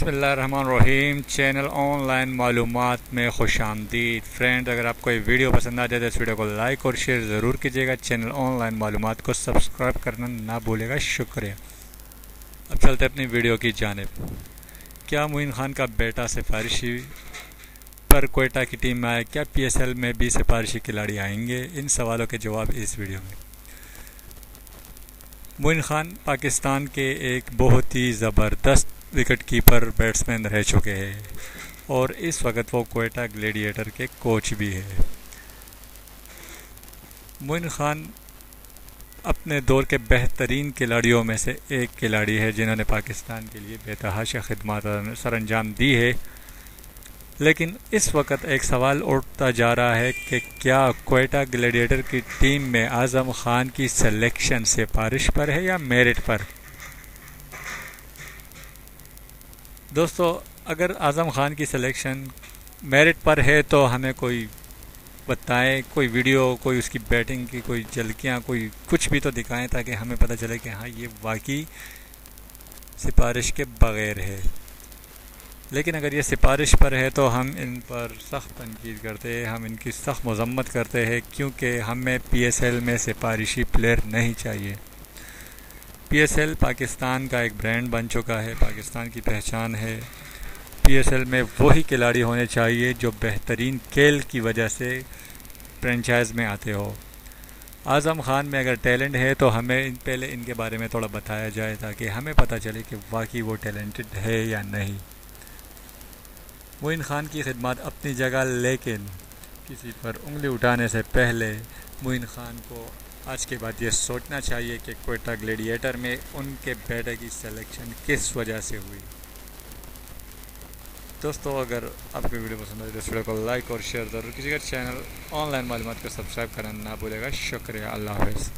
बिस्मिल्लाहिर्रहमानिर्रहीम। Channel online मालूमात में खुशामदीद। फ्रेंड, अगर आपको ये वीडियो पसंद आ जाए तो इस वीडियो को लाइक और शेयर ज़रूर कीजिएगा। चैनल ऑनलाइन मालूमात को सब्सक्राइब करना ना भूलेगा। शुक्रिया। अब चलते अपनी वीडियो की जानिब। क्या मोइन खान का बेटा सिफारिशी पर क्वेटा की टीम में आए? क्या PSL में भी सिफारिशी खिलाड़ी आएंगे? इन सवालों के जवाब इस वीडियो में। मोइन खान पाकिस्तान के एक बहुत ही ज़बरदस्त विकेट कीपर बैट्समैन रह चुके हैं और इस वक्त वो क्वेटा ग्लेडिएटर के कोच भी है। मोइन खान अपने दौर के बेहतरीन खिलाड़ियों में से एक खिलाड़ी है जिन्होंने पाकिस्तान के लिए बेतहाशा खिदमत सरअंजाम दी है। लेकिन इस वक्त एक सवाल उठता जा रहा है कि क्या क्वेटा ग्लेडिएटर की टीम में आज़म खान की सिलेक्शन सिफारिश पर है या मेरिट पर? दोस्तों, अगर आज़म खान की सिलेक्शन मेरिट पर है तो हमें कोई बताएं, कोई वीडियो, कोई उसकी बैटिंग की कोई झलकियाँ, कोई कुछ भी तो दिखाएं ताकि हमें पता चले कि हाँ, ये वाकई सिफारिश के बग़ैर है। लेकिन अगर ये सिफारिश पर है तो हम इन पर सख्त तनकीद करते हैं, हम इनकी सख्त मज़म्मत करते हैं, क्योंकि हमें PSL में सिफारिशी प्लेयर नहीं चाहिए। PSL पाकिस्तान का एक ब्रांड बन चुका है, पाकिस्तान की पहचान है। PSL में वही खिलाड़ी होने चाहिए जो बेहतरीन खेल की वजह से फ्रेंचाइज में आते हो। आज़म खान में अगर टैलेंट है तो हमें पहले इनके बारे में थोड़ा बताया जाए ताकि हमें पता चले कि वाकई वो टैलेंटेड है या नहीं। मोइन खान की खिदमत अपनी जगह, लेकिन किसी पर उंगली उठाने से पहले मोइन खान को आज के बाद ये सोचना चाहिए कि क्वेटा ग्लेडिएटर में उनके बेटे की सिलेक्शन किस वजह से हुई। दोस्तों, अगर आपको वीडियो पसंद आए तो इस वीडियो को लाइक और शेयर ज़रूर कीजिएगा। चैनल ऑनलाइन मालूमात को सब्सक्राइब करना ना भूलेगा। शुक्रिया। अल्लाह हाफ़िज़।